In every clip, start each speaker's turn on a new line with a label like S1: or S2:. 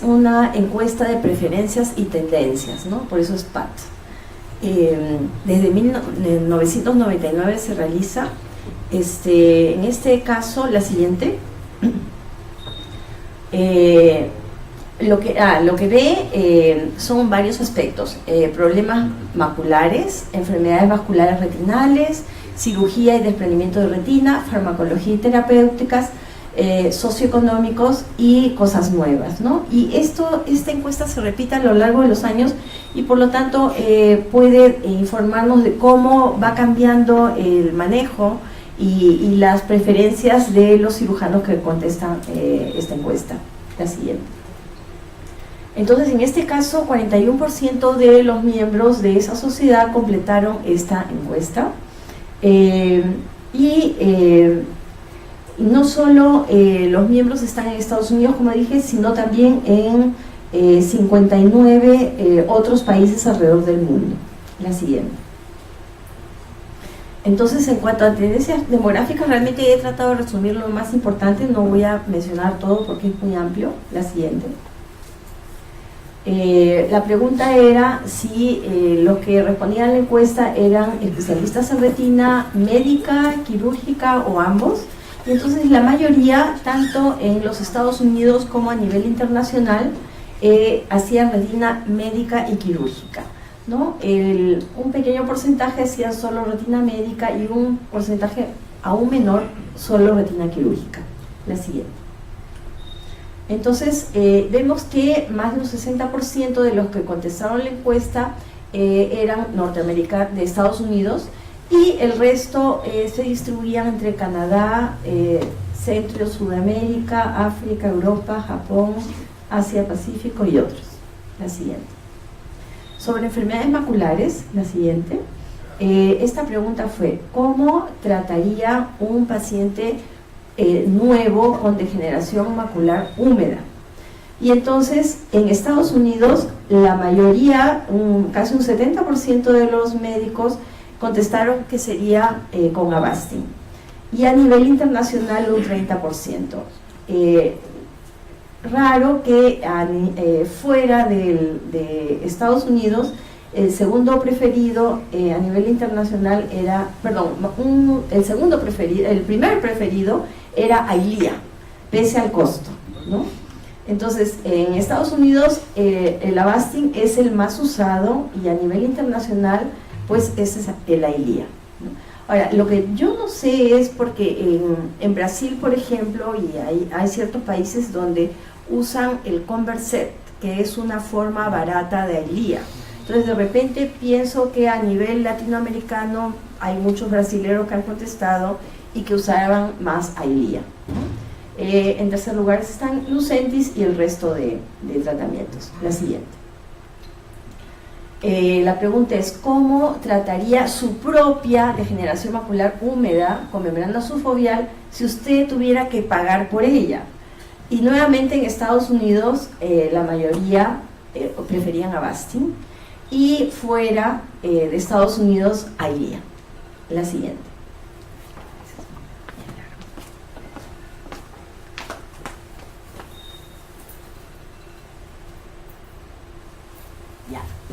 S1: una encuesta de preferencias y tendencias, ¿no? Por eso es PAT. Desde 1999 se realiza. En este caso, la siguiente. Lo que ve son varios aspectos: problemas maculares, enfermedades vasculares retinales, cirugía y desprendimiento de retina, farmacología y terapéuticas, socioeconómicos y cosas nuevas, ¿no? Y esta encuesta se repite a lo largo de los años y por lo tanto puede informarnos de cómo va cambiando el manejo y las preferencias de los cirujanos que contestan esta encuesta. La siguiente. Entonces, en este caso, 41% de los miembros de esa sociedad completaron esta encuesta. No solo los miembros están en Estados Unidos, como dije, sino también en 59 otros países alrededor del mundo. La siguiente. Entonces, en cuanto a tendencias demográficas, realmente he tratado de resumir lo más importante, no voy a mencionar todo porque es muy amplio. La siguiente. La pregunta era si los que respondían a la encuesta eran especialistas en retina médica, quirúrgica o ambos. Y entonces la mayoría, tanto en los Estados Unidos como a nivel internacional, hacían retina médica y quirúrgica, ¿no? Un pequeño porcentaje hacían solo retina médica y un porcentaje aún menor solo retina quirúrgica. La siguiente. Entonces, vemos que más del 60% de los que contestaron la encuesta eran norteamericanos, de Estados Unidos, y el resto se distribuían entre Canadá, Centro, Sudamérica, África, Europa, Japón, Asia, Pacífico y otros. La siguiente. Sobre enfermedades maculares, la siguiente. Esta pregunta fue: ¿cómo trataría un paciente nuevo con degeneración macular húmeda? Y entonces, en Estados Unidos, la mayoría, casi un 70% de los médicos contestaron que sería con Avastin, y a nivel internacional un 30%. Raro que fuera de Estados Unidos el segundo preferido a nivel internacional era, el primer preferido era Eylea, pese al costo, ¿no? Entonces, en Estados Unidos el Avastin es el más usado y a nivel internacional pues ese es el Eylea, ¿no? Ahora, lo que yo no sé es porque en Brasil, por ejemplo, y hay ciertos países donde usan el Converset, que es una forma barata de Eylea. Entonces, de repente pienso que a nivel latinoamericano hay muchos brasileños que han contestado y que usaban más Eylea, ¿no? En tercer lugar están Lucentis y el resto de tratamientos. La siguiente. La pregunta es: ¿cómo trataría su propia degeneración macular húmeda con membrana subfoveal si usted tuviera que pagar por ella? Y nuevamente en Estados Unidos la mayoría preferían Avastin, y fuera de Estados Unidos Eylea. La siguiente.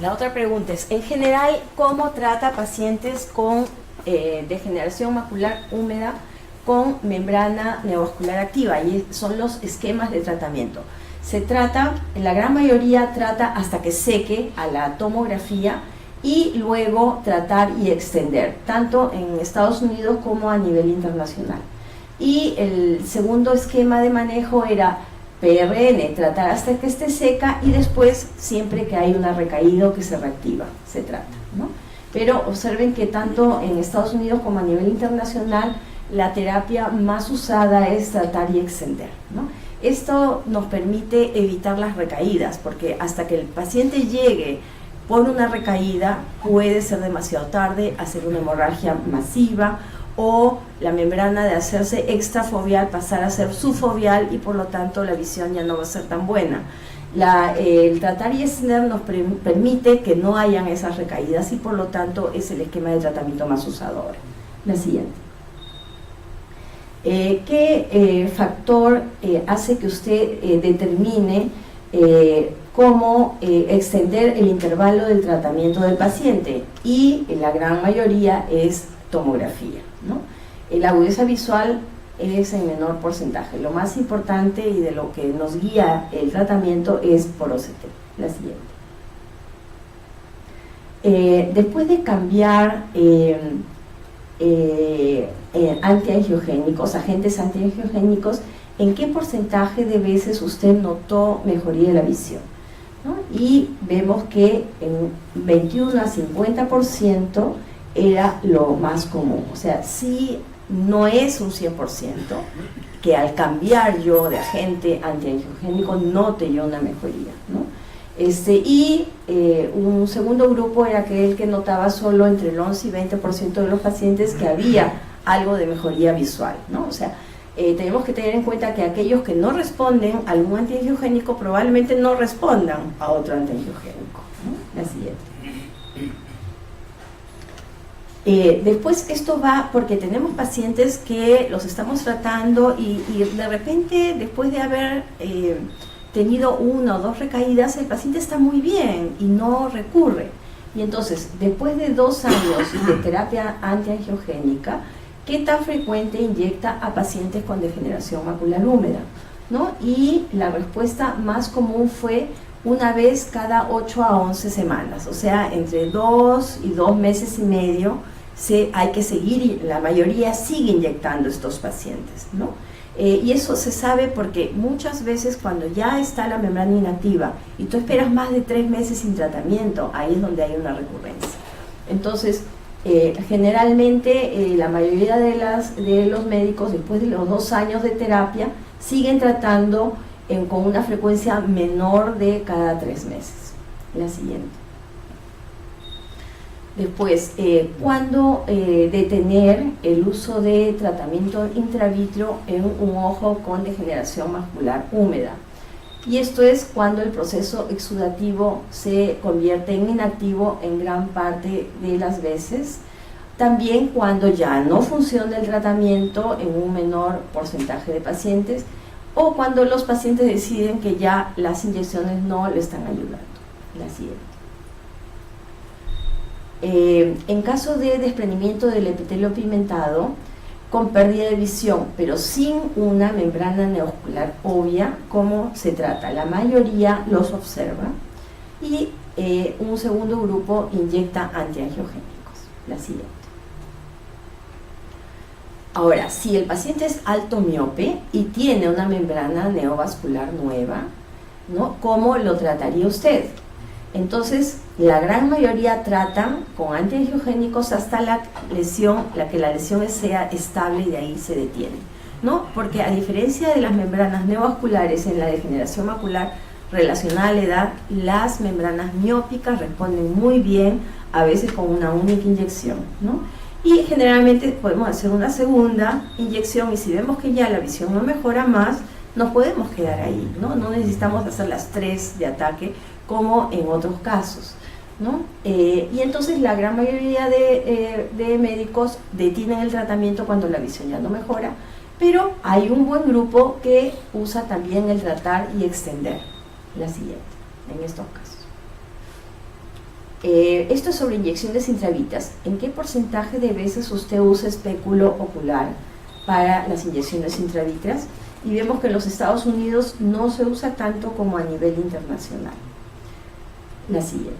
S1: La otra pregunta es: en general, ¿cómo trata pacientes con degeneración macular húmeda con membrana neovascular activa? Y son los esquemas de tratamiento. Se trata, en la gran mayoría trata hasta que seque a la tomografía y luego tratar y extender, tanto en Estados Unidos como a nivel internacional. Y el segundo esquema de manejo era PRN, tratar hasta que esté seca, y después, siempre que hay una recaída o que se reactiva, se trata, ¿no? Pero observen que tanto en Estados Unidos como a nivel internacional, la terapia más usada es tratar y extender, ¿no? Esto nos permite evitar las recaídas, porque hasta que el paciente llegue por una recaída, puede ser demasiado tarde, hacer una hemorragia masiva, o la membrana de hacerse extrafoveal pasar a ser subfoveal, y por lo tanto la visión ya no va a ser tan buena. El tratar y extender nos permite que no hayan esas recaídas, y por lo tanto es el esquema de tratamiento más usado ahora. La siguiente. ¿Qué factor hace que usted determine cómo extender el intervalo del tratamiento del paciente, y la gran mayoría es tomografía, ¿no? La agudeza visual es en menor porcentaje. Lo más importante y de lo que nos guía el tratamiento es por OCT. La siguiente. Después de cambiar antiangiogénicos, agentes antiangiogénicos, ¿en qué porcentaje de veces usted notó mejoría de la visión? ¿No? Y vemos que en 21 a 50% era lo más común. O sea, sí, no es un 100%, que al cambiar yo de agente antiangiogénico note yo una mejoría, ¿no? Un segundo grupo era aquel que notaba solo entre el 11 y 20% de los pacientes que había algo de mejoría visual, ¿no? O sea, tenemos que tener en cuenta que aquellos que no responden a algún antiangiogénico probablemente no respondan a otro antiangiogénico, ¿no? La siguiente. Después esto va porque tenemos pacientes que los estamos tratando y de repente, después de haber tenido 1 o 2 recaídas, el paciente está muy bien y no recurre. Y entonces, después de 2 años de terapia antiangiogénica, ¿qué tan frecuente inyecta a pacientes con degeneración macular húmeda? ¿No? Y la respuesta más común fue una vez cada 8 a 11 semanas, o sea, entre 2 y 2 meses y medio hay que seguir, la mayoría sigue inyectando estos pacientes, ¿no? Y eso se sabe porque muchas veces cuando ya está la membrana inactiva y tú esperas más de 3 meses sin tratamiento, ahí es donde hay una recurrencia. Entonces, generalmente la mayoría de los médicos, después de los 2 años de terapia, siguen tratando con una frecuencia menor de cada 3 meses. La siguiente. Después, ¿cuándo detener el uso de tratamiento intravitreal en un ojo con degeneración macular húmeda? Y esto es cuando el proceso exudativo se convierte en inactivo en gran parte de las veces. También cuando ya no funciona el tratamiento en un menor porcentaje de pacientes, o cuando los pacientes deciden que ya las inyecciones no le están ayudando. La siguiente. En caso de desprendimiento del epitelio pigmentado con pérdida de visión, pero sin una membrana neovascular obvia, ¿cómo se trata? La mayoría los observa y un segundo grupo inyecta antiangiogénicos. La siguiente. Ahora, si el paciente es alto miope y tiene una membrana neovascular nueva, ¿no? ¿Cómo lo trataría usted? Entonces, la gran mayoría tratan con antiangiogénicos hasta la que la lesión sea estable y de ahí se detiene, ¿no? Porque a diferencia de las membranas neovasculares en la degeneración macular relacionada a la edad, las membranas miópicas responden muy bien, a veces con una única inyección, ¿no? Y generalmente podemos hacer una segunda inyección y si vemos que ya la visión no mejora más, nos podemos quedar ahí, ¿no? No necesitamos hacer las 3 de ataque como en otros casos, ¿no? Y entonces la gran mayoría de médicos detienen el tratamiento cuando la visión ya no mejora, pero hay un buen grupo que usa también el tratar y extender. La siguiente, en estos casos. Esto es sobre inyecciones intravitreales. ¿En qué porcentaje de veces usted usa espéculo ocular para las inyecciones intravitreales? Y vemos que en los Estados Unidos no se usa tanto como a nivel internacional. La siguiente.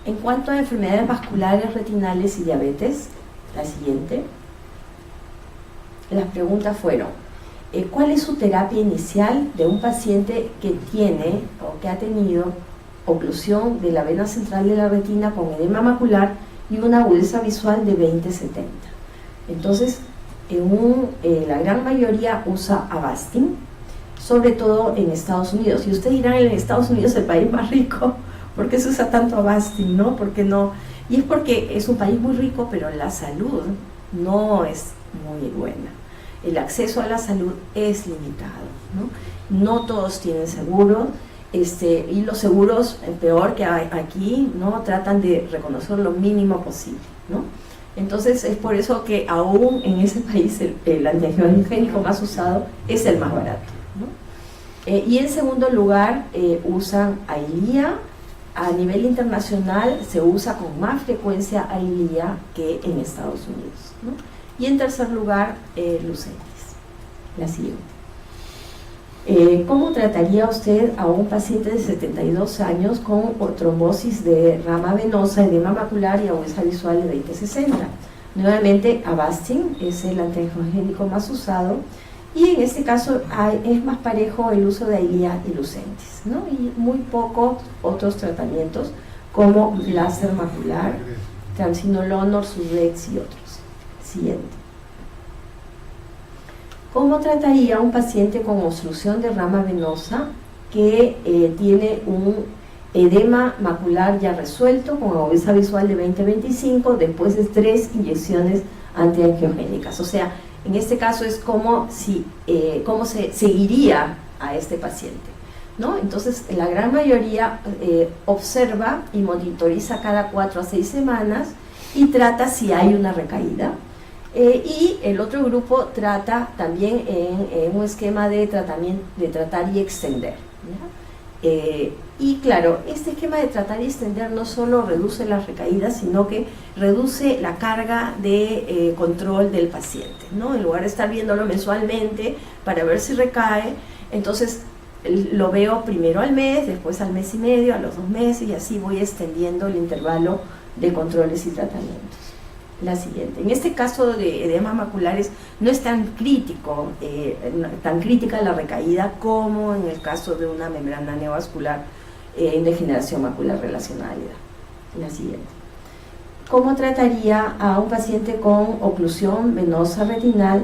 S1: En cuanto a enfermedades vasculares, retinales y diabetes, la siguiente. Las preguntas fueron, ¿cuál es su terapia inicial de un paciente que tiene o que ha tenido oclusión de la vena central de la retina con edema macular y una agudeza visual de 20-70? Entonces, la gran mayoría usa Avastin, sobre todo en Estados Unidos. Y usted dirá, en Estados Unidos el país más rico, ¿por qué se usa tanto Avastin, no? ¿Por qué no? Y es porque es un país muy rico, pero la salud no es muy buena. El acceso a la salud es limitado, ¿no? No todos tienen seguro, y los seguros, peor que aquí, ¿no? Tratan de reconocer lo mínimo posible, ¿no? Entonces es por eso que aún en ese país el antiangiogénico más usado es el más barato, ¿no? Y en segundo lugar, usan Eylea. A nivel internacional se usa con más frecuencia Eylea que en Estados Unidos, ¿no? Y en tercer lugar, Lucentis. La siguiente. ¿Cómo trataría usted a un paciente de 72 años con trombosis de rama venosa, edema macular y agudeza visual de 20/60? Nuevamente, Avastin es el antiangiogénico más usado, y en este caso es más parejo el uso de Eylea y Lucentis, ¿no? Y muy pocos otros tratamientos como láser macular, triamcinolona, Orsudex y otros. Siguiente. ¿Cómo trataría a un paciente con obstrucción de rama venosa que tiene un edema macular ya resuelto con agudeza visual de 20/25 después de 3 inyecciones antiangiogénicas? O sea, en este caso es como cómo se seguiría a este paciente, ¿no? Entonces, la gran mayoría observa y monitoriza cada 4 a 6 semanas y trata si hay una recaída. Y el otro grupo trata también en un esquema de tratamiento, de tratar y extender, ¿ya? Y claro, este esquema de tratar y extender no solo reduce las recaídas, sino que reduce la carga de control del paciente, ¿no? En lugar de estar viéndolo mensualmente para ver si recae, entonces lo veo primero al mes, después al mes y medio, a los 2 meses, y así voy extendiendo el intervalo de controles y tratamientos. La siguiente. En este caso de edemas maculares no es tan crítico, tan crítica la recaída como en el caso de una membrana neovascular en degeneración macular relacionada. La siguiente. ¿Cómo trataría a un paciente con oclusión venosa retinal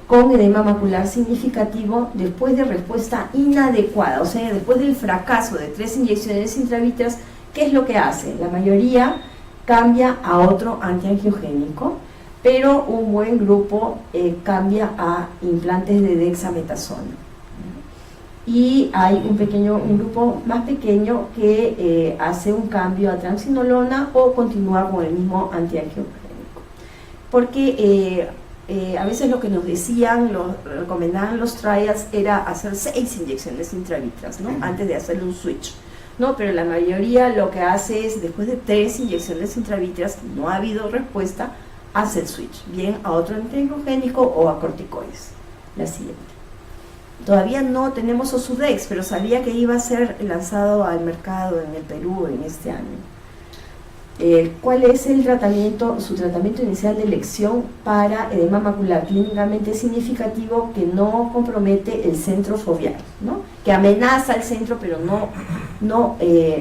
S1: con edema macular significativo después de respuesta inadecuada? O sea, después del fracaso de 3 inyecciones intravítreas, ¿qué es lo que hace? La mayoría cambia a otro antiangiogénico, pero un buen grupo cambia a implantes de dexametasona. Y hay un grupo más pequeño que hace un cambio a triamcinolona o continúa con el mismo antiangiogénico. Porque a veces lo que nos decían, recomendaban los trials, era hacer 6 inyecciones intravítreas, ¿no? Antes de hacerle un switch. No, pero la mayoría lo que hace es, después de 3 inyecciones intravítreas, no ha habido respuesta, hace el switch, bien a otro antiangiogénico o a corticoides. La siguiente. Todavía no tenemos Orsudex, pero sabía que iba a ser lanzado al mercado en el Perú en este año. ¿Cuál es el tratamiento, su tratamiento inicial de elección para edema macular clínicamente significativo que no compromete el centro foveal, ¿no? Que amenaza al centro pero no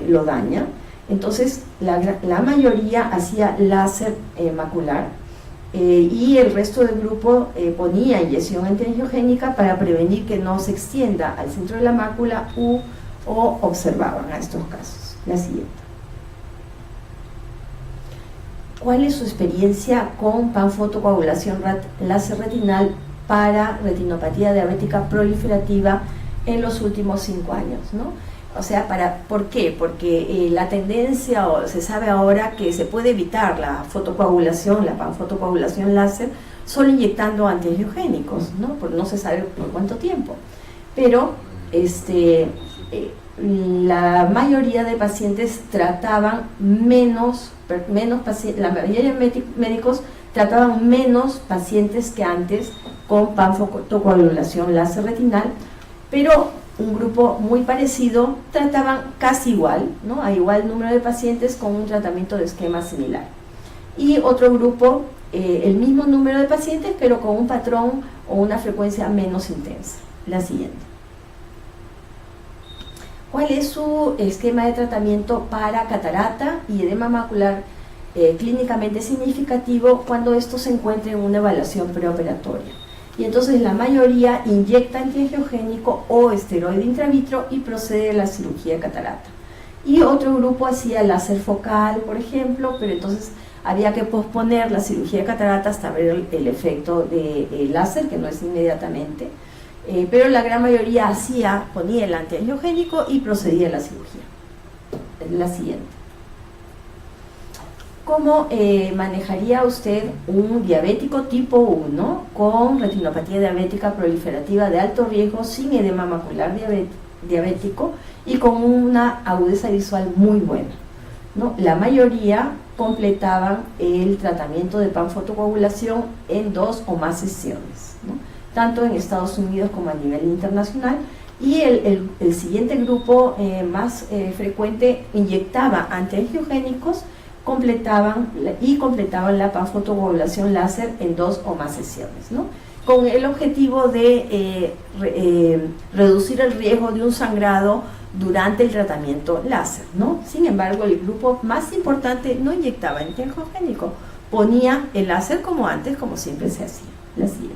S1: lo daña? Entonces la mayoría hacía láser macular, y el resto del grupo ponía inyección antiangiogénica para prevenir que no se extienda al centro de la mácula o observaban a estos casos. La siguiente. ¿Cuál es su experiencia con panfotocoagulación láser retinal para retinopatía diabética proliferativa en los últimos 5 años, ¿no? O sea, ¿por qué? Porque la tendencia, o se sabe ahora que se puede evitar la fotocoagulación, la panfotocoagulación láser, solo inyectando antiangiogénicos, ¿no? Porque no se sabe por cuánto tiempo. Pero la mayoría de pacientes trataban la mayoría de médicos trataban menos pacientes que antes con panfotocoagulación láser retinal, pero un grupo muy parecido trataban casi igual, ¿no? A igual número de pacientes con un tratamiento de esquema similar. Y otro grupo, el mismo número de pacientes, pero con un patrón o una frecuencia menos intensa. La siguiente. ¿Cuál es su esquema de tratamiento para catarata y edema macular clínicamente significativo cuando esto se encuentra en una evaluación preoperatoria? Y entonces la mayoría inyecta antiangiogénico o esteroide intravitro y procede a la cirugía de catarata. Y otro grupo hacía láser focal, por ejemplo, pero entonces había que posponer la cirugía de catarata hasta ver el efecto del láser, que no es inmediatamente. Pero la gran mayoría ponía el antiangiogénico y procedía a la cirugía. La siguiente. ¿Cómo manejaría usted un diabético tipo 1 con retinopatía diabética proliferativa de alto riesgo, sin edema macular diabético y con una agudeza visual muy buena, ¿no? La mayoría completaban el tratamiento de panfotocoagulación en 2 o más sesiones, ¿no? Tanto en Estados Unidos como a nivel internacional. Y el siguiente grupo más frecuente inyectaba antiangiogénicos, completaban la panfotocoagulación láser en 2 o más sesiones, ¿no? Con el objetivo de reducir el riesgo de un sangrado durante el tratamiento láser, ¿no? Sin embargo, el grupo más importante no inyectaba antiangiogénico, ponía el láser como antes, como siempre se hacía. La siguiente.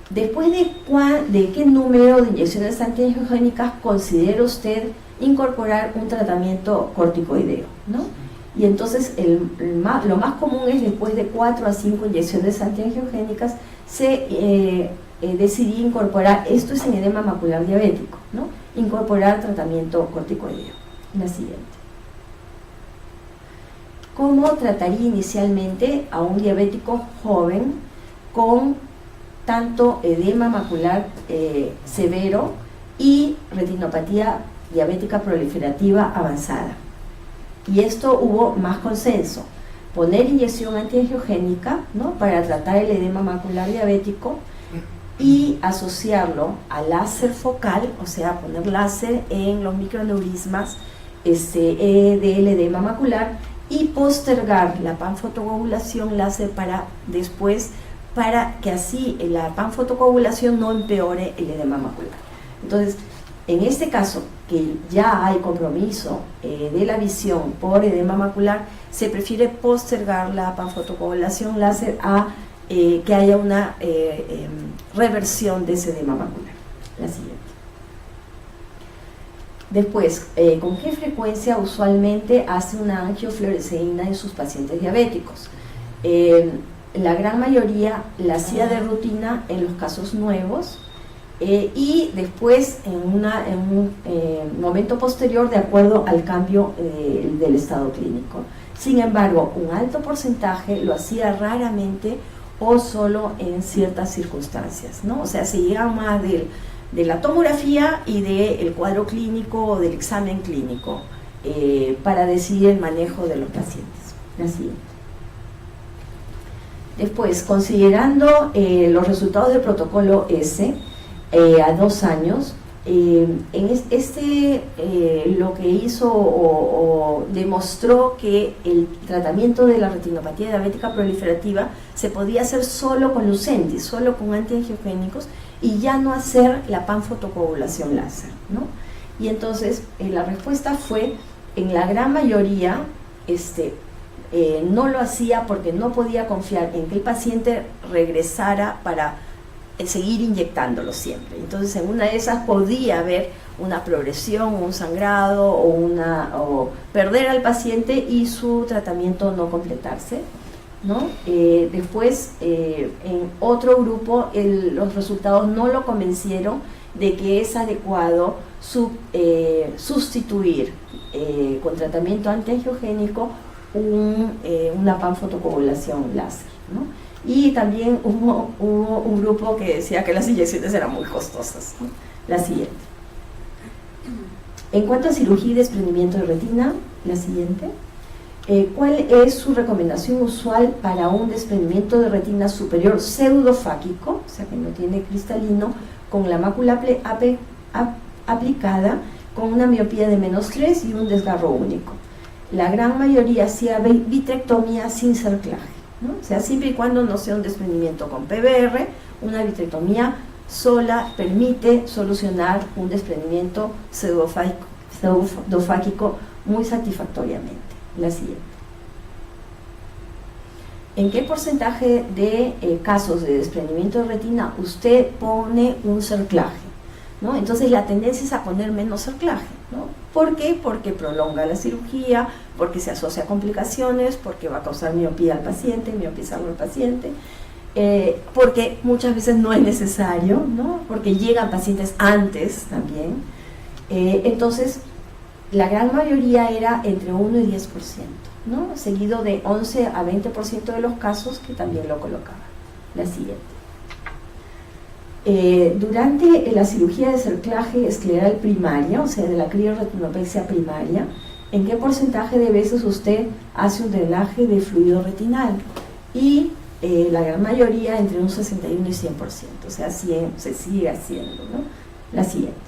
S1: Después de qué número de inyecciones antiangiogénicas considera usted incorporar un tratamiento corticoideo, ¿no? Y entonces lo más común es, después de 4 a 5 inyecciones antiangiogénicas, se decidía incorporar, esto es en edema macular diabético, ¿no? Incorporar tratamiento corticoideo. La siguiente. ¿Cómo trataría inicialmente a un diabético joven con tanto edema macular severo y retinopatía diabética proliferativa avanzada? Y esto hubo más consenso: poner inyección antiangiogénica, ¿no?, para tratar el edema macular diabético, y asociarlo a láser focal, o sea, poner láser en los microaneurismas del edema macular, y postergar la panfotocoagulación láser para después, para que así la panfotocoagulación no empeore el edema macular. Entonces, en este caso, que ya hay compromiso de la visión por edema macular, se prefiere postergar la panfotocoagulación láser a que haya una reversión de ese edema macular. La siguiente. Después, ¿con qué frecuencia usualmente hace una angiofluoresceína en sus pacientes diabéticos? La gran mayoría la hacía de rutina en los casos nuevos, y después en un momento posterior, de acuerdo al cambio del estado clínico. Sin embargo, un alto porcentaje lo hacía raramente o solo en ciertas circunstancias, ¿no? O sea, se llega más de la tomografía y del cuadro clínico o del examen clínico para decidir el manejo de los pacientes. La siguiente. Después, considerando los resultados del protocolo S a 2 años, lo que hizo o demostró que el tratamiento de la retinopatía diabética proliferativa se podía hacer solo con Lucentis, solo con antiangiogénicos, y ya no hacer la panfotocoagulación láser, ¿no? Y entonces la respuesta fue, en la gran mayoría, no lo hacía porque no podía confiar en que el paciente regresara para seguir inyectándolo siempre. Entonces, en una de esas podía haber una progresión, un sangrado o perder al paciente y su tratamiento no completarse, ¿no? Después, en otro grupo, los resultados no lo convencieron de que es adecuado sustituir con tratamiento antiangiogénico una panfotocoagulación láser, ¿no? Y también hubo un grupo que decía que las inyecciones eran muy costosas, ¿no? La siguiente. En cuanto a cirugía y desprendimiento de retina, la siguiente. ¿Cuál es su recomendación usual para un desprendimiento de retina superior pseudofáquico, o sea que no tiene cristalino, con la mácula aplicada, con una miopía de -3 y un desgarro único? La gran mayoría hacía vitrectomía sin cerclaje, ¿no? O sea, siempre y cuando no sea un desprendimiento con PBR, una vitrectomía sola permite solucionar un desprendimiento pseudofáquico muy satisfactoriamente. La siguiente. ¿En qué porcentaje de casos de desprendimiento de retina usted pone un cerclaje, ¿no? Entonces la tendencia es a poner menos cerclaje, ¿no? ¿Por qué? Porque prolonga la cirugía, porque se asocia a complicaciones, porque va a causar miopía al paciente, miopizarlo al paciente, porque muchas veces no es necesario, ¿no? Porque llegan pacientes antes también. Entonces, la gran mayoría era entre 1 y 10%, ¿no? Seguido de 11 a 20% de los casos que también lo colocaban. La siguiente. Durante la cirugía de cerclaje escleral primaria, o sea, de la crioretinopatia primaria, ¿en qué porcentaje de veces usted hace un drenaje de fluido retinal? Y la gran mayoría entre un 61 y 100%, o sea, 100 se sigue haciendo, ¿no? La siguiente.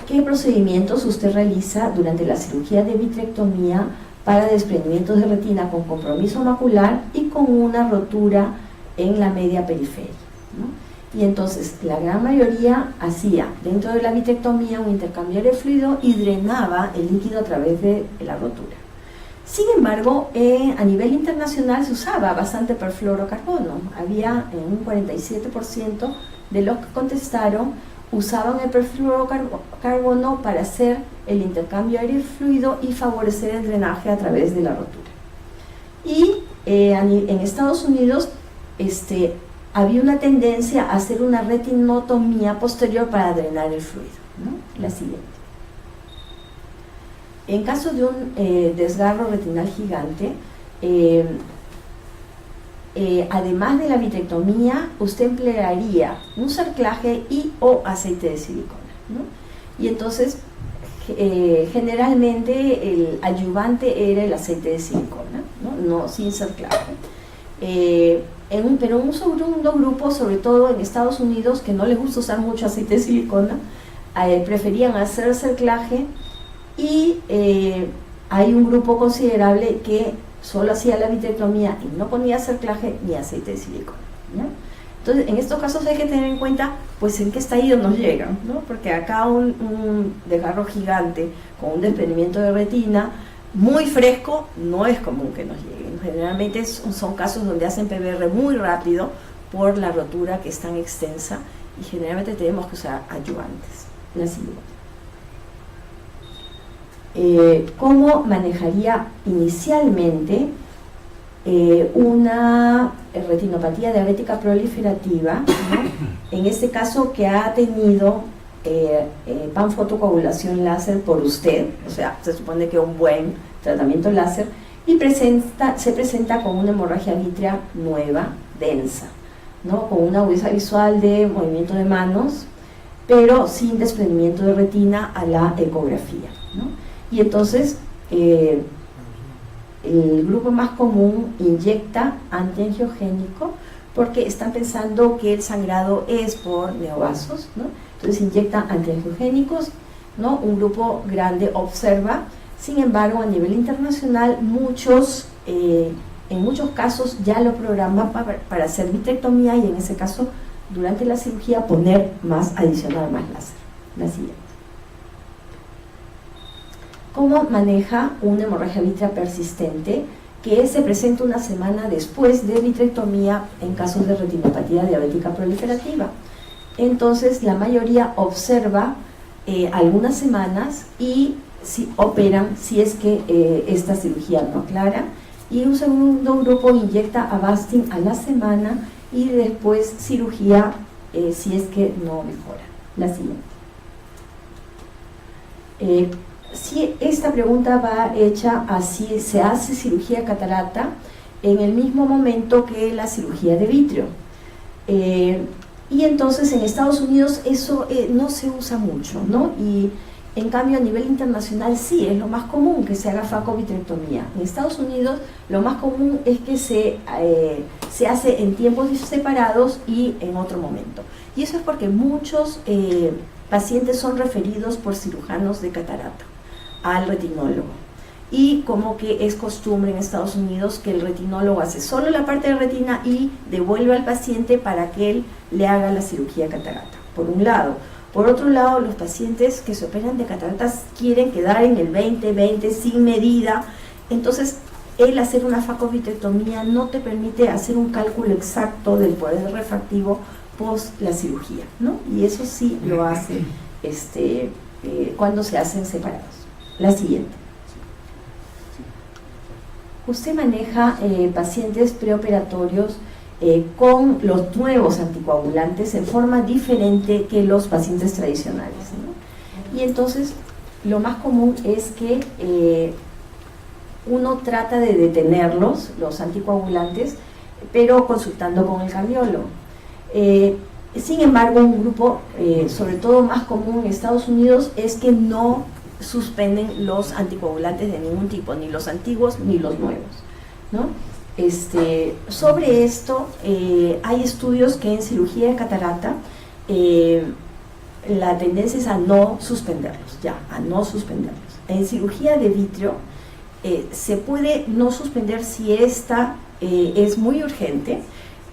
S1: ¿Qué procedimientos usted realiza durante la cirugía de vitrectomía para desprendimientos de retina con compromiso macular y con una rotura en la media periferia, ¿no? Y entonces la gran mayoría hacía dentro de la vitrectomía un intercambio de fluido y drenaba el líquido a través de la rotura. Sin embargo, a nivel internacional se usaba bastante perfluorocarbono. Había un 47% de los que contestaron usaban el perfluorocarbono para hacer el intercambio aire fluido y favorecer el drenaje a través de la rotura. Y en Estados Unidos había una tendencia a hacer una retinotomía posterior para drenar el fluido, ¿no? La siguiente. En caso de un desgarro retinal gigante, además de la vitrectomía, usted emplearía un cerclaje y o aceite de silicona, ¿no? Y entonces, generalmente el ayudante era el aceite de silicona, no sin cerclaje. Pero un segundo grupo, sobre todo en Estados Unidos, que no les gusta usar mucho aceite de silicona, preferían hacer cerclaje, y hay un grupo considerable que solo hacía la vitrectomía y no ponía cerclaje ni aceite de silicona, ¿no? Entonces, en estos casos hay que tener en cuenta, pues, en qué estadio nos llegan, ¿no? Porque acá un desgarro gigante con un desprendimiento de retina muy fresco no es común que nos lleguen. Generalmente son casos donde hacen PBR muy rápido por la rotura que es tan extensa, y generalmente tenemos que usar ayudantes. La siguiente. ¿Cómo manejaría inicialmente una retinopatía diabética proliferativa, ¿no? En este caso que ha tenido panfotocoagulación láser por usted, o sea, se supone que un buen tratamiento láser, y se presenta con una hemorragia vítrea nueva, densa, ¿no? Con una agudeza visual de movimiento de manos, pero sin desprendimiento de retina a la ecografía, ¿no? Y entonces el grupo más común inyecta antiangiogénico porque están pensando que el sangrado es por neovasos, ¿no? Entonces inyectan antiangiogénicos, ¿no? Un grupo grande observa. Sin embargo, a nivel internacional, en muchos casos ya lo programan para hacer vitrectomía, y en ese caso, durante la cirugía, poner adicionar más láser. La siguiente. ¿Cómo maneja una hemorragia vítrea persistente que se presenta una semana después de vitrectomía en casos de retinopatía diabética proliferativa? Entonces, la mayoría observa algunas semanas y operan si es que esta cirugía no aclara, y un segundo grupo inyecta Avastin a la semana y después cirugía si es que no mejora. La siguiente. Si esta pregunta va hecha así, se hace cirugía catarata en el mismo momento que la cirugía de vitrio. Y entonces en Estados Unidos eso no se usa mucho, ¿no? Y en cambio a nivel internacional sí, es lo más común que se haga facovitrectomía. En Estados Unidos lo más común es que se hace en tiempos separados y en otro momento. Y eso es porque muchos pacientes son referidos por cirujanos de catarata al retinólogo, y como que es costumbre en Estados Unidos que el retinólogo hace solo la parte de retina y devuelve al paciente para que él le haga la cirugía catarata, por un lado. Por otro lado, los pacientes que se operan de cataratas quieren quedar en el 20-20 sin medida, entonces el hacer una facovitrectomía no te permite hacer un cálculo exacto del poder refractivo post la cirugía, ¿no? Y eso sí lo hace cuando se hacen separados. La siguiente. Usted maneja pacientes preoperatorios con los nuevos anticoagulantes en forma diferente que los pacientes tradicionales, ¿no? Y entonces lo más común es que uno trata de detenerlos, los anticoagulantes, pero consultando con el cardiólogo. Sin embargo, un grupo, sobre todo más común en Estados Unidos, es que no suspenden los anticoagulantes de ningún tipo, ni los antiguos ni los nuevos, ¿no? Sobre esto, hay estudios que en cirugía de catarata la tendencia es a no suspenderlos, a no suspenderlos. En cirugía de vitrio se puede no suspender si esta es muy urgente.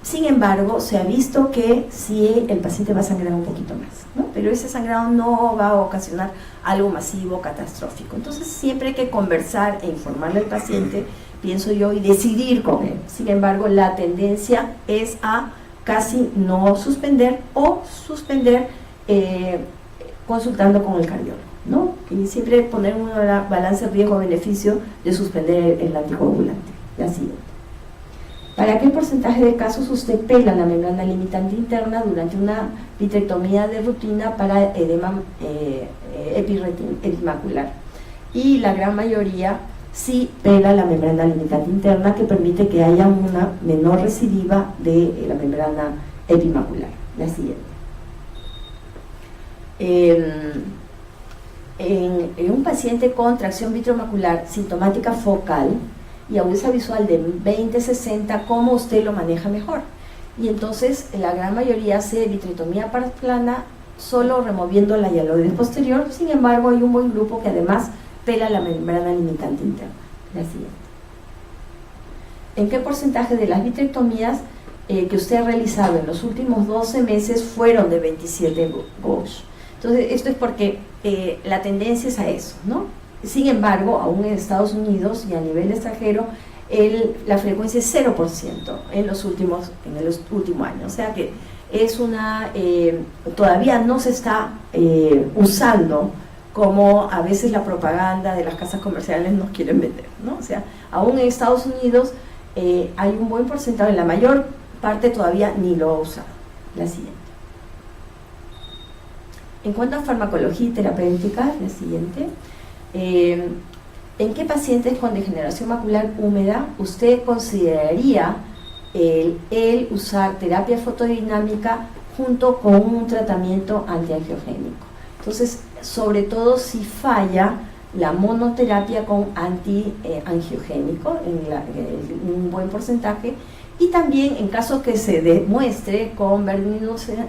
S1: Sin embargo, se ha visto que si el paciente va a sangrar un poquito más, ¿no? Pero ese sangrado no va a ocasionar algo masivo, catastrófico. Entonces, siempre hay que conversar e informarle al paciente, pienso yo, y decidir con él. Sin embargo, la tendencia es a casi no suspender o suspender consultando con el cardiólogo, ¿no? Y siempre poner una balanza riesgo-beneficio de suspender el anticoagulante. La siguiente. ¿Para qué porcentaje de casos usted pela la membrana limitante interna durante una vitrectomía de rutina para edema epimacular? Y la gran mayoría sí pela la membrana limitante interna, que permite que haya una menor recidiva de la membrana epimacular. La siguiente. En un paciente con tracción vitreomacular sintomática focal y agudeza visual de 20-60, ¿cómo usted lo maneja mejor? Y entonces la gran mayoría hace vitrectomía plana solo removiendo la hialoides posterior. Sin embargo, hay un buen grupo que además pela la membrana limitante interna. La siguiente. ¿En qué porcentaje de las vitrectomías que usted ha realizado en los últimos 12 meses fueron de 27 Gauge? Entonces, esto es porque la tendencia es a eso, ¿no? Sin embargo, aún en Estados Unidos y a nivel extranjero, la frecuencia es 0% en el último año. O sea que es todavía no se está usando como a veces la propaganda de las casas comerciales nos quieren vender, ¿no? O sea, aún en Estados Unidos hay un buen porcentaje, la mayor parte todavía ni lo ha usado. La siguiente. En cuanto a farmacología y terapéutica, la siguiente. ¿En qué pacientes con degeneración macular húmeda usted consideraría el usar terapia fotodinámica junto con un tratamiento antiangiogénico? Entonces, sobre todo si falla la monoterapia con antiangiogénico en un buen porcentaje, y también en caso que se demuestre con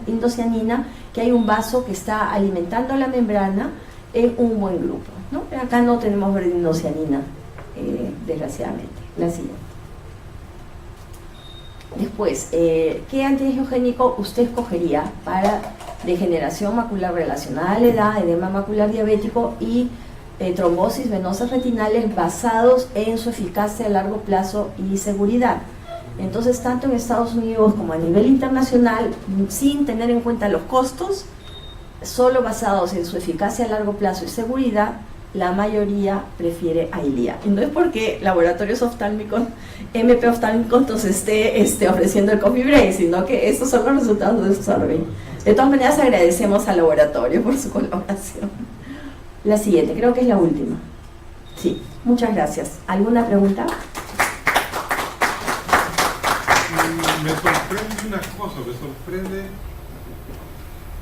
S1: indocianina que hay un vaso que está alimentando la membrana en un buen grupo, ¿no? Acá no tenemos indocianina, desgraciadamente. La siguiente. Después, ¿qué antiangiogénico usted escogería para degeneración macular relacionada a la edad, edema macular diabético y trombosis venosas retinales basados en su eficacia a largo plazo y seguridad? Entonces, tanto en Estados Unidos como a nivel internacional, sin tener en cuenta los costos, solo basados en su eficacia a largo plazo y seguridad, la mayoría prefiere Eylea. Y no es porque laboratorios oftálmicos, MP oftálmicos, nos esté ofreciendo el Coffee Break, sino que estos son los resultados de su survey. De todas maneras, agradecemos al laboratorio por su colaboración. La siguiente, creo que es la última. Sí, muchas gracias. ¿Alguna pregunta?
S2: Me sorprende una cosa, me sorprende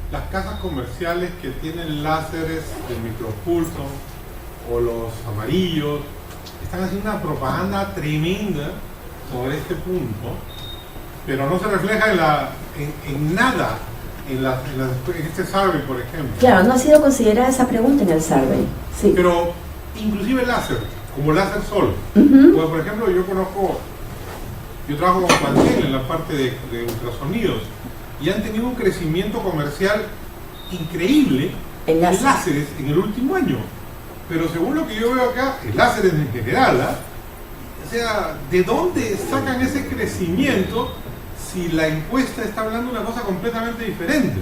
S2: las casas comerciales que tienen láseres de micropulso o los amarillos. Están haciendo una propaganda tremenda sobre este punto, pero no se refleja en nada en este survey, por ejemplo.
S1: Claro, no ha sido considerada esa pregunta en el survey. Sí.
S2: Pero inclusive láser, como láser sol. Pues, por ejemplo, yo trabajo con Quantel en la parte de ultrasonidos y han tenido un crecimiento comercial increíble en láseres en el último año. Pero según lo que yo veo acá, el láser en general, o sea, ¿de dónde sacan ese crecimiento si la encuesta está hablando de una cosa completamente diferente?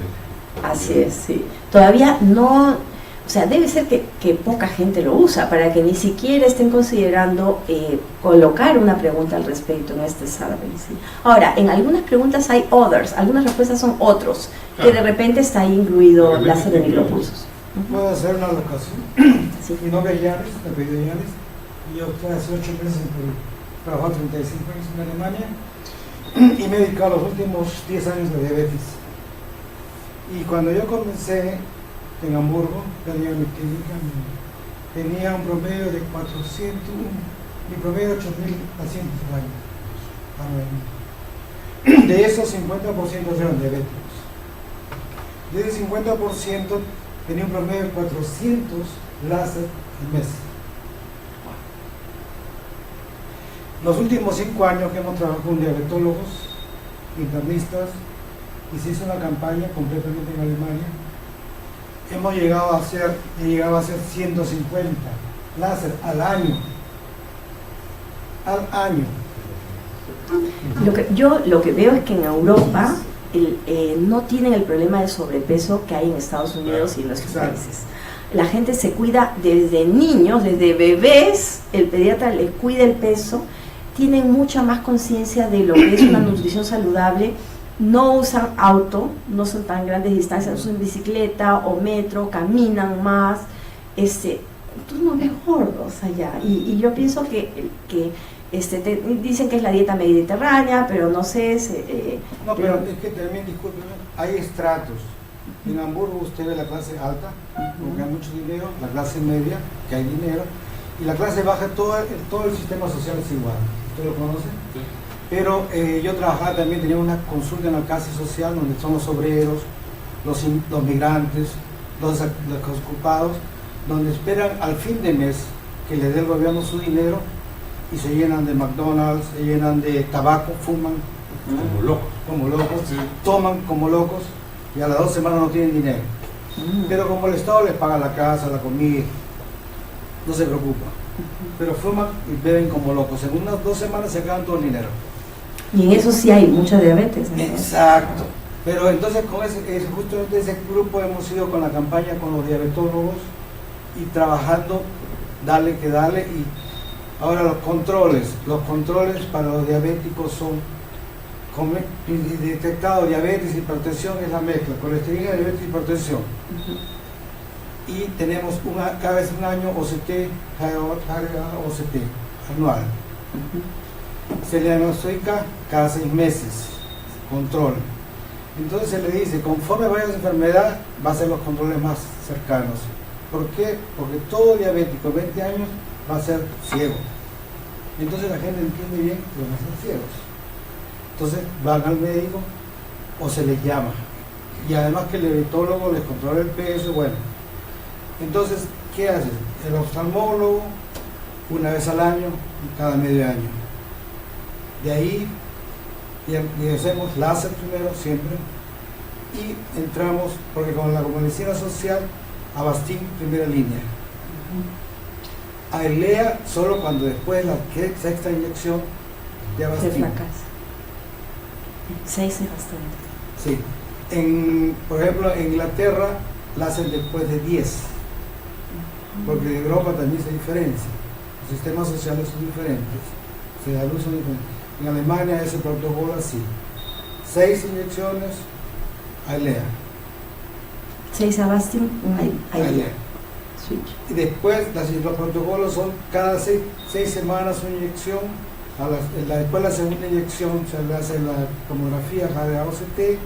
S1: Así es, sí. Todavía no, o sea, debe ser que poca gente lo usa para que ni siquiera estén considerando colocar una pregunta al respecto en este survey, ¿sí? Ahora, en algunas preguntas hay others, algunas respuestas son otros, claro, que de repente está ahí incluido láser de micropulsos.
S3: puedo hacer una locación.
S1: Sí.
S3: Mi nombre es Yanis, me apellido Yanis, y yo estoy hace 8 meses en Perú. Trabajo 35 años en Alemania y me he dedicado los últimos 10 años de diabetes. Y cuando yo comencé en Hamburgo, tenía mi clínica, tenía un promedio de 400, mi promedio de 8.000 pacientes al año. De esos 50% eran diabéticos. De ese 50% tenía un promedio de 400 láser al mes. Los últimos 5 años que hemos trabajado con diabetólogos, internistas, y se hizo una campaña completamente en Alemania, he llegado a hacer 150 láser al año.
S1: Lo que veo es que en Europa no tienen el problema de sobrepeso que hay en Estados Unidos y en nuestros países. La gente se cuida desde niños, desde bebés, el pediatra les cuida el peso, tienen mucha más conciencia de lo que es una nutrición saludable, no usan auto, no son tan grandes distancias, usan bicicleta o metro, caminan más, tú no ves gordos allá, y yo pienso que dicen que es la dieta mediterránea, pero no sé.
S3: No, pero es que también, discúlpeme, hay estratos. En Hamburgo usted ve la clase alta, porque hay mucho dinero, la clase media, que hay dinero, y la clase baja, todo el sistema social es igual. ¿Usted lo conoce? Sí. Pero yo trabajaba también, tenía una consulta en la casa social, donde son los obreros, los migrantes, los ocupados, donde esperan al fin de mes que les dé el gobierno su dinero, y se llenan de McDonald's, se llenan de tabaco, fuman como locos, sí. Toman como locos, y a las 2 semanas no tienen dinero. Pero como el Estado les paga la casa, la comida, no se preocupa. Pero fuman y beben como locos. En unas 2 semanas se acaban todo el dinero.
S1: Y en eso sí hay mucha diabetes, ¿no?
S3: Exacto. Pero entonces justamente ese grupo hemos ido con la campaña con los diabetólogos y trabajando, dale que dale. Y ahora los controles para los diabéticos son detectado diabetes, hipertensión, es la mezcla, colesterol, diabetes, hipertensión. Y tenemos cada vez un año OCT, OCT anual. Se le diagnostica cada 6 meses, control. Entonces se le dice, conforme vaya su enfermedad, va a ser los controles más cercanos. ¿Por qué? Porque todo diabético de 20 años va a ser ciego. Entonces la gente entiende bien que van a ser ciegos. Entonces van al médico o se les llama. Y además que el diabetólogo les controla el peso, bueno. Entonces, ¿qué haces? El oftalmólogo, una vez al año, cada medio año. De ahí y hacemos láser primero, siempre, y entramos, porque con la medicina social, Avastin, primera línea. Ailea solo cuando después de la 6ª inyección de Avastin.
S1: Se fracasa. 6 es bastante.
S3: Sí. Por ejemplo, en Inglaterra la hacen después de 10. Porque en Europa también se diferencia. Los sistemas sociales son diferentes. La luz son diferentes. En Alemania ese protocolo así. 6 inyecciones, Ailea. 6
S1: Avastin, Ailea.
S3: Switch. Y después los protocolos son cada 6 semanas una inyección. Después de la segunda inyección se le hace la tomografía de OCT,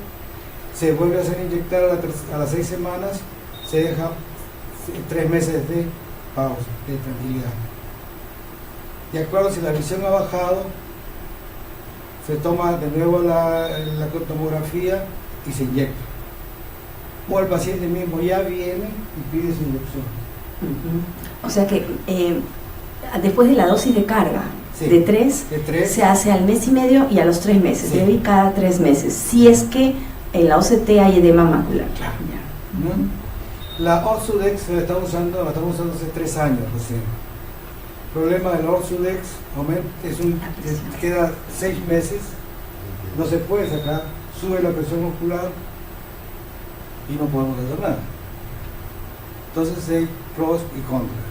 S3: se vuelve a hacer inyectar a las 6 semanas, se deja 3 meses de pausa, de tranquilidad. De acuerdo, si la visión ha bajado, se toma de nuevo la tomografía y se inyecta. O el paciente mismo ya viene y pide su inyección.
S1: O sea que después de la dosis de carga, sí, de 3, se hace al mes y medio y a los 3 meses, sí, y cada 3 meses, si es que en la OCT hay edema macular.
S3: Claro. La Orsudex la estamos usando hace 3 años recién. El problema del Orsudex queda 6 meses, no se puede sacar, sube la presión muscular y no podemos hacer nada. Entonces hay pros y contras.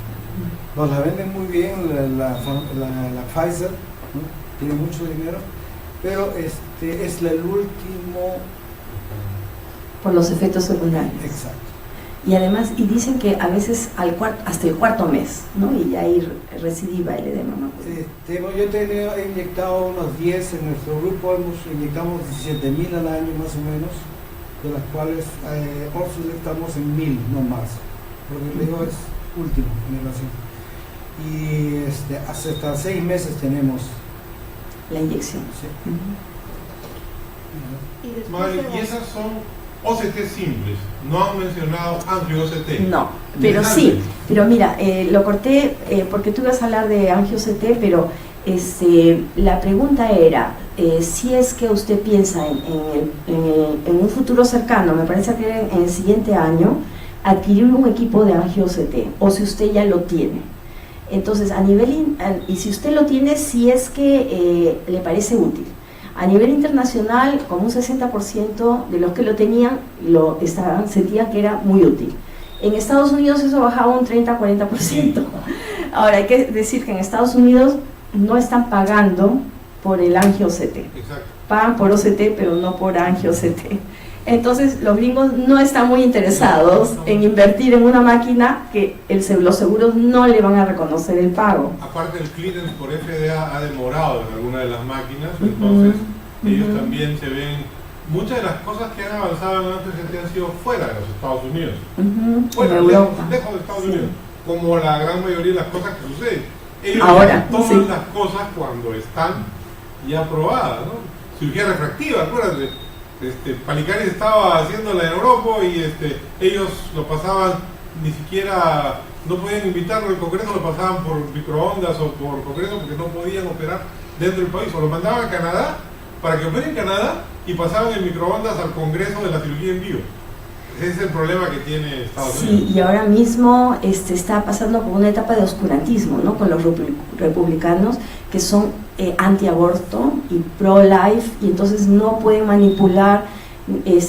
S3: Nos la venden muy bien la Pfizer, ¿no? Tiene mucho dinero, pero es el último.
S1: Por los efectos secundarios.
S3: Exacto.
S1: Y además, y dicen que a veces hasta el cuarto mes, ¿no? Y ya ahí recidiva el edema macular.
S3: Yo he inyectado unos 10 en nuestro grupo, inyectamos 17.000 al año más o menos, de las cuales Orsus estamos en 1.000, no más, porque el Leo es última generación. Y hasta 6 meses tenemos
S1: la inyección.
S3: Sí.
S2: Y esas son OCT simples, no han mencionado angio-OCT.
S1: No, pero sí, pero mira, lo corté porque tú ibas a hablar de angio-OCT, pero la pregunta era si es que usted piensa en un futuro cercano, me parece que en el siguiente año, adquirir un equipo de angio-OCT, o si usted ya lo tiene. Entonces, y si usted lo tiene, si es que le parece útil. A nivel internacional, como un 60% de los que lo tenían sentían que era muy útil. En Estados Unidos eso bajaba un 30-40%. Ahora, hay que decir que en Estados Unidos no están pagando por el angio-OCT. Pagan por OCT, pero no por angio-OCT. Entonces, los gringos no están muy interesados en invertir en una máquina que los seguros no le van a reconocer el pago.
S2: Aparte, el clearance por FDA ha demorado en alguna de las máquinas, entonces ellos también se ven. Muchas de las cosas que han avanzado en OCT han sido fuera de los Estados Unidos, fuera, lejos de Estados Unidos, como la gran mayoría de las cosas que suceden. Ellos
S1: ahora
S2: toman las cosas cuando están ya aprobadas, ¿no? Cirugía refractiva, acuérdate. Palicaris estaba haciéndola en Europa y ellos lo pasaban, ni siquiera, no podían invitarlo al Congreso, lo pasaban por microondas o por Congreso porque no podían operar dentro del país, o lo mandaban a Canadá para que opere en Canadá y pasaban en microondas al Congreso de la cirugía en vivo. Ese es el problema que tiene Estados Unidos.
S1: Sí, y ahora mismo está pasando por una etapa de oscurantismo, ¿no? Con los republicanos que son anti-aborto y pro-life, y entonces no pueden manipular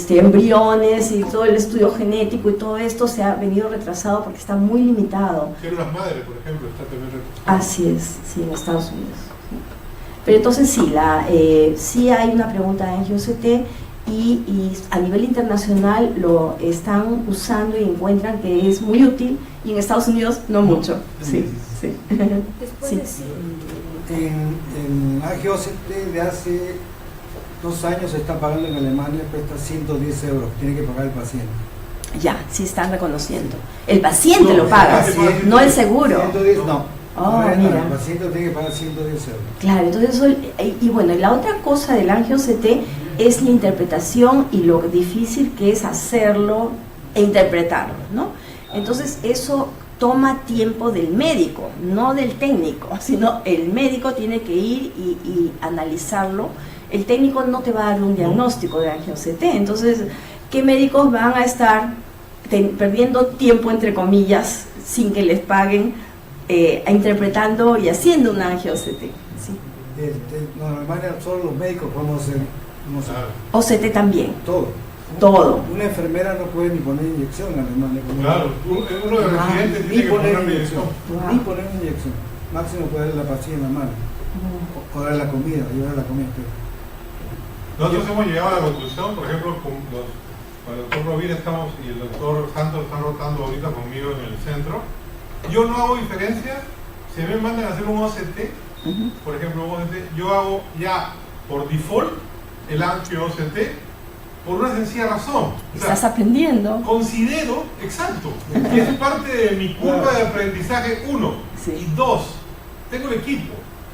S1: embriones y todo el estudio genético, y todo esto se ha venido retrasado porque está muy limitado.
S2: Células madre, por ejemplo, está también retrasado.
S1: Así es, sí, en Estados Unidos. Sí. Pero entonces sí, sí hay una pregunta de angio-OCT. Y a nivel internacional lo están usando y encuentran que es muy útil, y en Estados Unidos no mucho. Sí, sí.
S4: Después
S1: sí.
S3: En angio-OCT de hace 2 años se está pagando en Alemania, cuesta 110 euros, tiene que pagar el paciente.
S1: Ya, sí están reconociendo. El paciente lo paga, no el seguro.
S3: 110 no.
S1: Oh, mira.
S3: El paciente tiene que pagar 110 euros.
S1: Claro, entonces eso, y bueno, la otra cosa del angio-OCT es la interpretación y lo difícil que es hacerlo e interpretarlo, ¿no? Entonces eso toma tiempo del médico, no del técnico, sino el médico tiene que ir y analizarlo. El técnico no te va a dar un diagnóstico de angio-OCT, entonces, ¿qué médicos van a estar perdiendo tiempo, entre comillas, sin que les paguen, interpretando y haciendo un angio-OCT? Sí.
S3: No, en Alemania solo los médicos podemos hacer.
S1: OCT también.
S3: Todo. Una enfermera no puede ni poner inyección en Alemania.
S2: Claro, uno de los residentes tiene que poner una inyección.
S3: Ni poner una inyección. Máximo poner la pastilla en la mano. O dar la comida, llevar la comida.
S2: Nosotros hemos llegado a la conclusión, por ejemplo, con el doctor Rovira y el doctor Santos están rotando ahorita conmigo en el centro. Yo no hago diferencia, si me mandan a hacer un OCT, por ejemplo, un OCT, yo hago ya por default el angio-OCT por una sencilla razón.
S1: Estás aprendiendo.
S2: Considero, exacto, que es parte de mi curva de aprendizaje, 1.
S1: Sí.
S2: Y 2, tengo el equipo.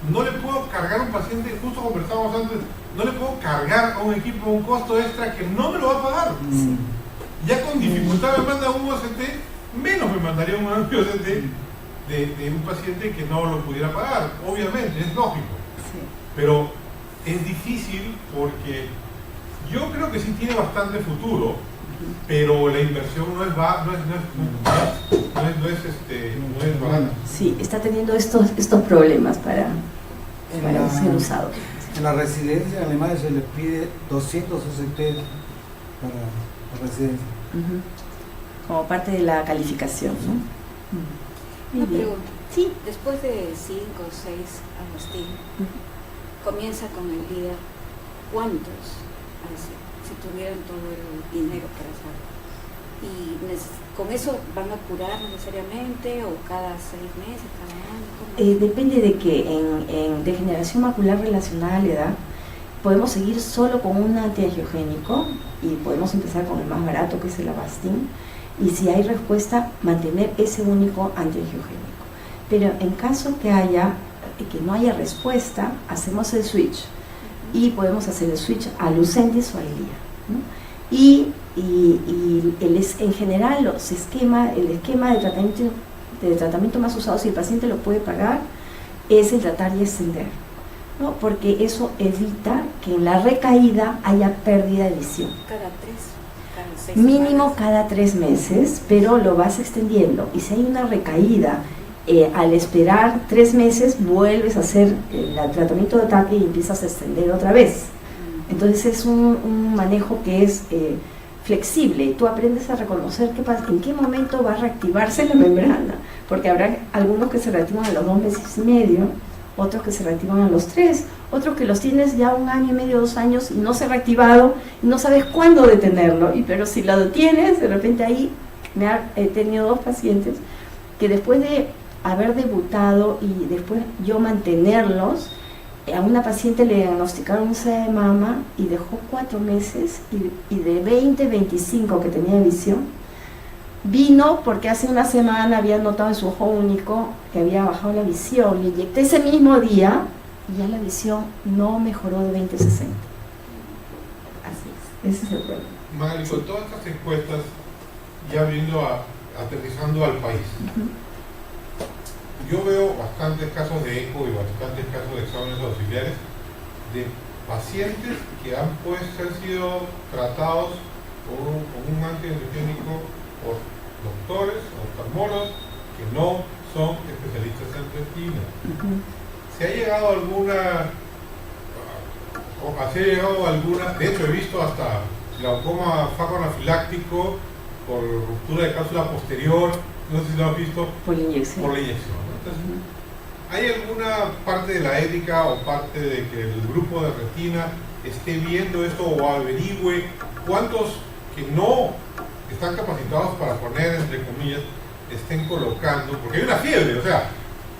S2: No le puedo cargar a un paciente, justo conversábamos antes, no le puedo cargar a un equipo un costo extra que no me lo va a pagar.
S1: Sí.
S2: Ya con dificultad me manda un OCT, menos me mandaría un angio-OCT de un paciente que no lo pudiera pagar. Obviamente, es lógico.
S1: Sí.
S2: Pero es difícil porque yo creo que sí tiene bastante futuro, pero la inversión no es barata.
S1: Sí, está teniendo estos problemas para ser usado.
S3: En la residencia en Alemania se les pide 200 OCT para la residencia.
S1: Como parte de la calificación, ¿no?
S4: Una pregunta.
S1: Sí.
S4: Después de 5 o 6 años, comienza con el día, ¿cuántos hace? Si tuvieran todo el dinero para hacerlo. ¿Y con eso van a curar necesariamente o cada 6 meses, cada año?
S1: Depende de que en degeneración macular relacionada a la edad podemos seguir solo con un antiangiogénico y podemos empezar con el más barato, que es el Avastin, y si hay respuesta, mantener ese único antiangiogénico. Pero en caso que no haya respuesta, hacemos el switch y podemos hacer el switch a Lucentis o a Eylea, ¿no? Y en general el esquema de tratamiento más usado, si el paciente lo puede pagar, es el tratar y extender, ¿no? Porque eso evita que en la recaída haya pérdida de visión.
S4: Cada 3, cada 6
S1: Mínimo
S4: semanas.
S1: cada 3 meses, pero lo vas extendiendo. Y si hay una recaída, al esperar 3 meses, vuelves a hacer el tratamiento de ataque y empiezas a extender otra vez. Entonces es un manejo que es flexible. Tú aprendes a reconocer en qué momento va a reactivarse la membrana, porque habrá algunos que se reactivan a los 2 meses y medio, otros que se reactivan a los 3, otros que los tienes ya 1 año y medio, 2 años y no se ha reactivado y no sabes cuándo detenerlo. Pero si lo detienes, de repente ahí he tenido 2 pacientes que después de haber debutado y después yo mantenerlos, a una paciente le diagnosticaron un SEA de mama y dejó 4 meses y de 20, 25 que tenía visión, vino porque hace una semana había notado en su ojo único que había bajado la visión. Le inyecté ese mismo día y ya la visión no mejoró de 20 a 60. Así es, ese es el problema.
S2: Magali, con todas estas encuestas, ya aterrizando al país, yo veo bastantes casos de eco y bastantes casos de exámenes auxiliares de pacientes que han sido tratados con un antiangiogénico por doctores, oftalmólogos, que no son especialistas en retina. ¿Se ha llegado alguna, de hecho he visto hasta glaucoma facoanafiláctico por ruptura de cápsula posterior, no sé si lo has visto,
S1: Por la inyección.
S2: por la inyección, ¿no? Entonces, ¿hay alguna parte de la ética o parte de que el grupo de retina esté viendo esto o averigüe cuántos que no están capacitados para poner, entre comillas, estén colocando? Porque hay una fiebre, o sea,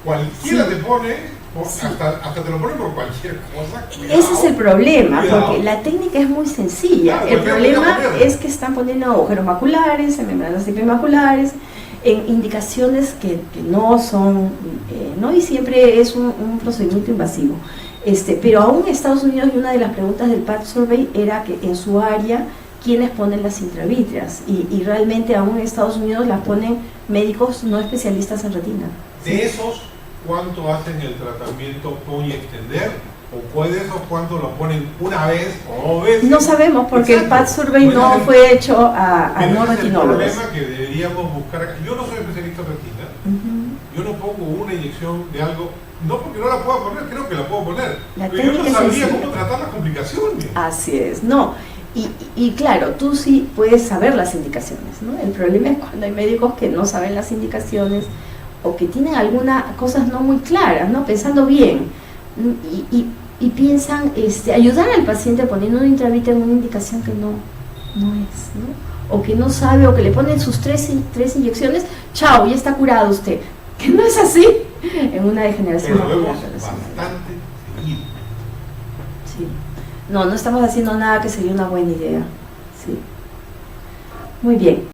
S2: cualquiera te pone, hasta te lo ponen por cualquier cosa. Cuidado,
S1: ese es el problema,
S2: cuidado.
S1: porque la técnica es muy sencilla.
S2: Claro,
S1: El problema
S2: cualquiera.
S1: es que están poniendo agujeros maculares, en membranas epimaculares, en indicaciones que no son, ¿no? Y siempre es un procedimiento invasivo. Pero aún en Estados Unidos, y una de las preguntas del PAT Survey era que en su área, ¿quiénes ponen las intravítreas? Y realmente aún en Estados Unidos las ponen médicos no especialistas en retina.
S2: De esos, ¿cuánto hacen el tratamiento pon y extender? ¿O de esos cuánto lo ponen una vez o 2 veces?
S1: No sabemos porque
S2: Exacto.
S1: el PAT Survey
S2: Pues
S1: no
S2: ese-
S1: fue hecho a
S2: Pero
S1: no
S2: ese es el
S1: retinólogos.
S2: problema que deberíamos buscar acá. Yo no soy especialista en retina. Yo no pongo una inyección de algo, no porque no la pueda poner, creo que la puedo poner.
S1: La
S2: Pero yo no
S1: técnica es
S2: sabría
S1: sencilla.
S2: cómo tratar las complicaciones.
S1: Así es, no. Y claro, tú sí puedes saber las indicaciones, ¿no? El problema es cuando hay médicos que no saben las indicaciones o que tienen algunas cosas no muy claras, ¿no? Pensando bien y piensan ayudar al paciente poniendo una intravítrea en una indicación que no es, ¿no? O que no sabe, o que le ponen sus tres inyecciones, chao, ya está curado usted. Que no es así en una degeneración
S2: Pero lo
S1: macular
S2: vemos
S1: relacionada.
S2: bastante seguido.
S1: Sí. No estamos haciendo nada que sería una buena idea. Sí. Muy bien.